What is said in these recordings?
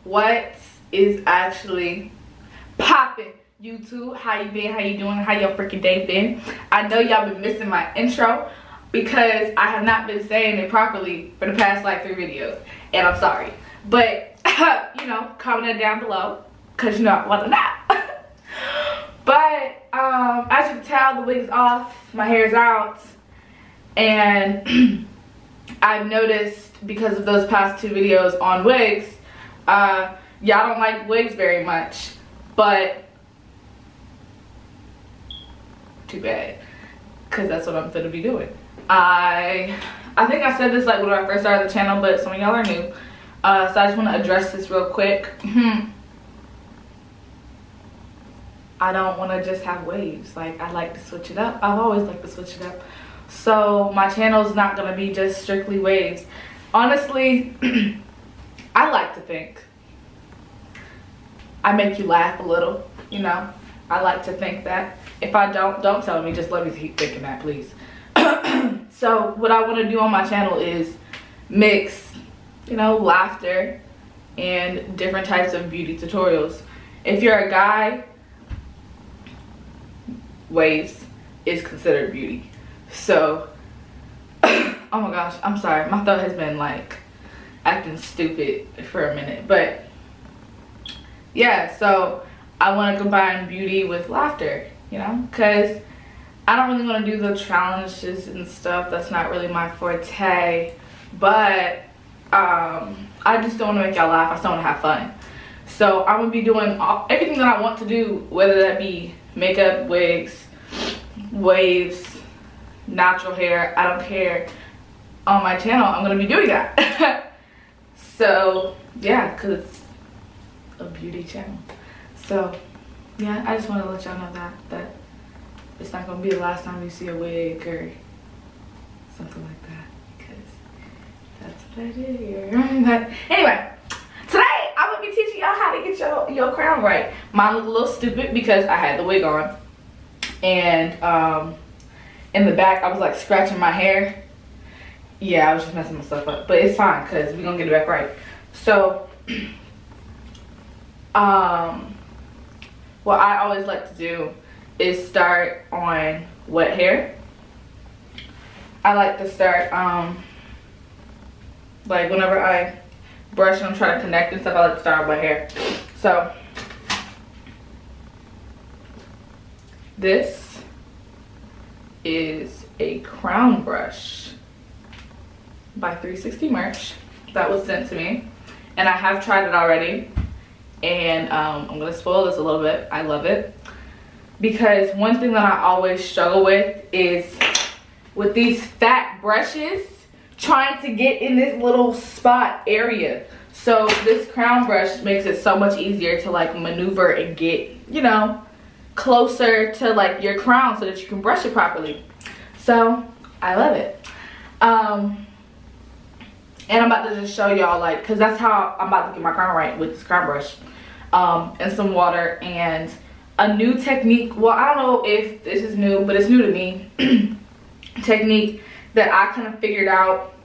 What is actually popping, YouTube? How you been? How you doing? How your freaking day been? I know y'all been missing my intro because I have not been saying it properly for the past like 3 videos, and I'm sorry. But you know, comment it down below because you know I want to know. But as you can tell, the wig is off, my hair is out, and I've noticed because of those past 2 videos on wigs, y'all don't like wigs very much, but too bad, because that's what I'm gonna be doing. I think I said this like when I first started the channel, but some of y'all are new, so I just want to address this real quick. I don't want to just have waves. Like, I like to switch it up. I've always liked to switch it up. So my channel is not going to be just strictly waves. Honestly, I like to think I make you laugh a little, you know. I like to think that. If I don't tell me. Just let me keep thinking that, please. So what I want to do on my channel is mix, you know, laughter and different types of beauty tutorials. If you're a guy, waves is considered beauty. So oh my gosh, I'm sorry, my throat has been like acting stupid for a minute, but yeah, so I want to combine beauty with laughter, you know, because I don't really want to do the challenges and stuff. That's not really my forte, but I just don't want to make y'all laugh. I just want to have fun. So I'm gonna be doing everything that I want to do, whether that be makeup, wigs, waves, natural hair, I don't care. On my channel, I'm gonna be doing that. So yeah, because it's a beauty channel. So yeah, I just want to let y'all know that it's not gonna be the last time you see a wig or something like that, because that's what I did here. But anyway, today I'm gonna be teaching y'all how to get your crown right. Mine looked a little stupid because I had the wig on, and in the back I was like scratching my hair. Yeah, I was just messing myself up, but it's fine because we're gonna get it back right. So what I always like to do is start on wet hair. I like to start like whenever I brush and I'm trying to connect and stuff, I like to start on wet hair. So this is a crown brush by 360 Merch that was sent to me, and I have tried it already, and I'm gonna spoil this a little bit. I love it because one thing that I always struggle with is with these fat brushes trying to get in this little spot area. So this crown brush makes it so much easier to like maneuver and get, you know, closer to like your crown so that you can brush it properly. So I love it. And I'm about to just show y'all, like, because that's how I'm about to get my crown right, with this crown brush, and some water, and a new technique. Well, I don't know if this is new, but it's new to me. Technique that I kind of figured out,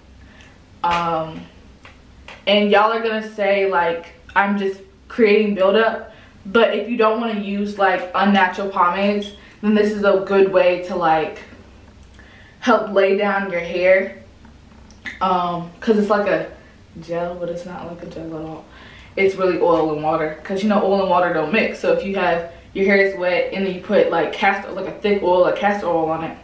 and y'all are gonna say like I'm just creating buildup, but if you don't want to use like unnatural pomades, then this is a good way to like help lay down your hair, because it's like a gel, but it's not like a gel at all. It's really oil and water, because you know oil and water don't mix. So if you have your hair is wet and then you put like castor, like a thick oil, like castor oil on it,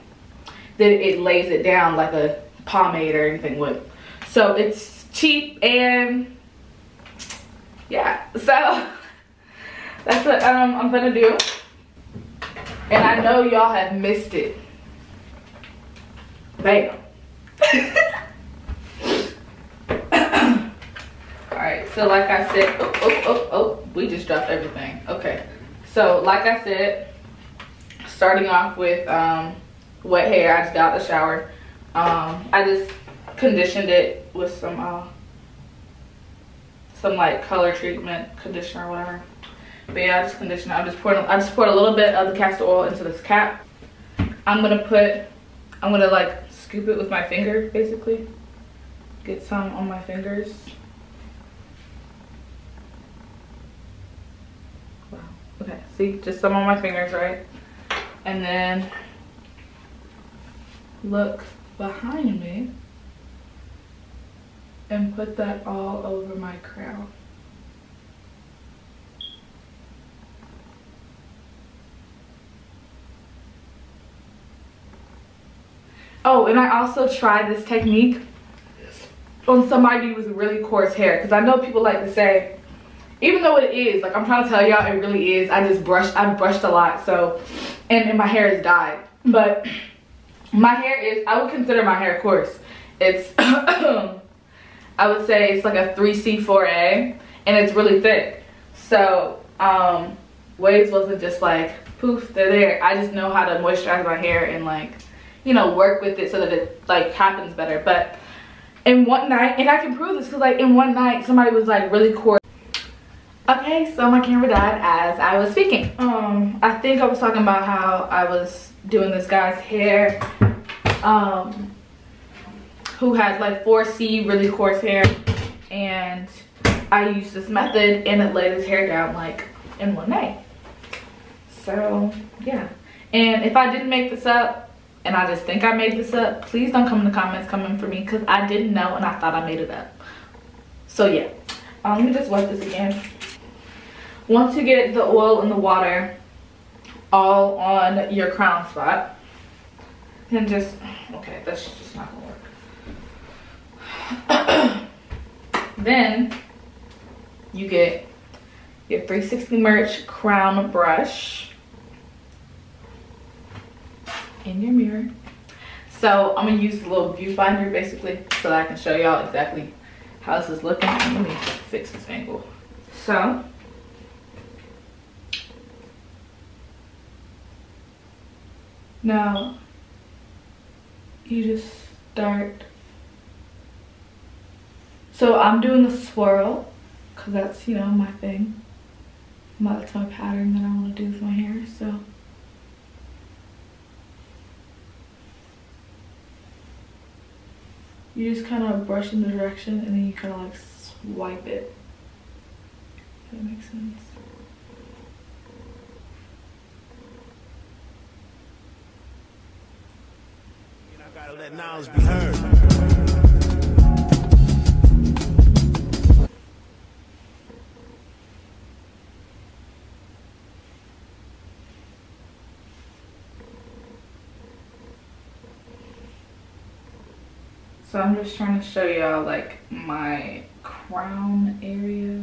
then it lays it down like a pomade or anything would. So it's cheap, and yeah, so that's what I'm gonna do. And I know y'all have missed it. Bam. Alright, so like I said, oh, we just dropped everything. Okay, so like I said, starting off with wet hair. I just got out of the shower. I just conditioned it with some like color treatment conditioner or whatever. But yeah, I just conditioned it. I just poured a little bit of the castor oil into this cap. I'm gonna like scoop it with my finger, basically. Get some on my fingers. See, just some on my fingers, right? And then look behind me and put that all over my crown. Oh, and I also tried this technique on somebody with really coarse hair, because I know people like to say, even though it is, like, I'm trying to tell y'all, it really is. I've brushed a lot, so, and my hair is dyed. But my hair is, I would consider my hair coarse. It's, I would say it's like a 3C4A, and it's really thick. So, waves wasn't just like, poof, they're there. I just know how to moisturize my hair and, like, you know, work with it so that it, like, happens better. But in one night, and I can prove this because, like, in one night, somebody was, like, really coarse. Okay, so my camera died as I was speaking. I think I was talking about how I was doing this guy's hair, who had like 4C really coarse hair, and I used this method and it laid his hair down like in one night. So yeah, and if I didn't make this up and I just think I made this up, please don't come in the comments coming for me, because I didn't know and I thought I made it up. So yeah, let me just wipe this again. Once you get the oil and the water all on your crown spot, then just, okay, that's just not gonna work. Then you get your 360 Merch crown brush in your mirror. So I'm gonna use a little viewfinder basically so that I can show y'all exactly how this is looking. Let me fix this angle. So now you just start. So I'm doing a swirl because that's, you know, my thing. That's my pattern that I want to do with my hair. So you just kind of brush in the direction and then you kind of like swipe it. If that makes sense. Gotta let knowledge be heard. So I'm just trying to show y'all like my crown area.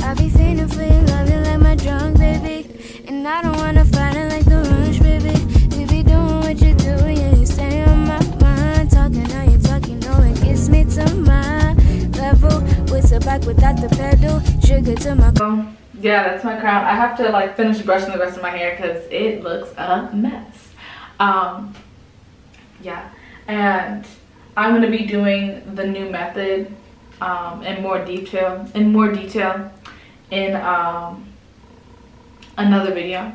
I be feeling for you, love you like my drunk, baby. And I don't wanna fight it like the rush, baby. You be doing what you do, yeah, you stay on my mind. Talking how you talk, you know it gets me to my level. Whistle back without the pedal, sugar to my Yeah, that's my crown. I have to like finish brushing the rest of my hair because it looks a mess. Yeah, and I'm gonna be doing the new method in more detail in another video.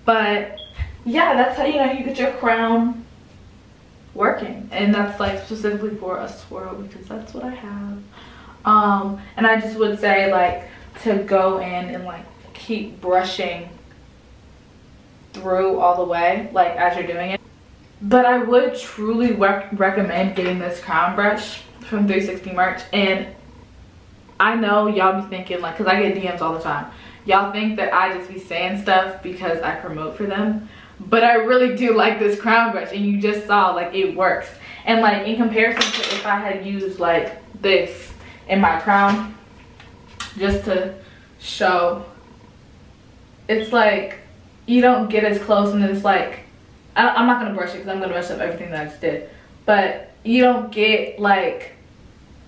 But yeah, that's how, you know, you get your crown working, and that's like specifically for a swirl because that's what I have. And I just would say like to go in and like keep brushing through all the way, like as you're doing it. But I would truly recommend getting this crown brush from 360 Merch. And I know y'all be thinking, like, because I get DMs all the time, y'all think that I just be saying stuff because I promote for them, but I really do like this crown brush, and you just saw like it works. And like in comparison to if I had used like this in my crown, just to show, it's like you don't get as close, and it's like I'm not gonna brush it because I'm gonna brush up everything that I just did, but you don't get like,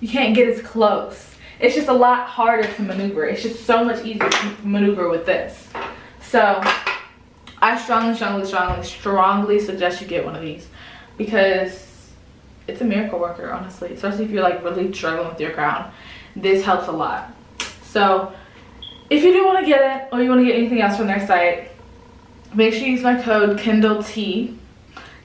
you can't get as close. It's just a lot harder to maneuver. It's just so much easier to maneuver with this. So I strongly suggest you get one of these because it's a miracle worker, honestly, especially if you're like really struggling with your crown. This helps a lot. So if you do want to get it, or you want to get anything else from their site, make sure you use my code KindleT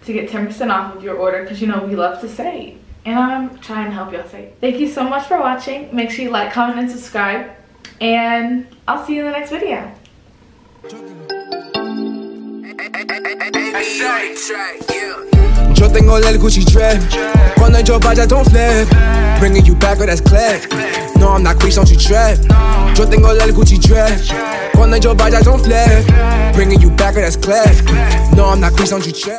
to get 10% off of your order, because you know we love to save. and I'm trying to help y'all say. Thank you so much for watching. Make sure you like, comment, and subscribe, and I'll see you in the next video. Yo tengo el Gucci drip. Cuando yo vaya, don't flip. Bringing you back, oh, that's click. No, I'm not crease, don't you trip. Yo tengo el Gucci drip. Cuando yo vaya, don't flip. Bringing you back, oh, that's click. No, I'm not crease, don't you trip.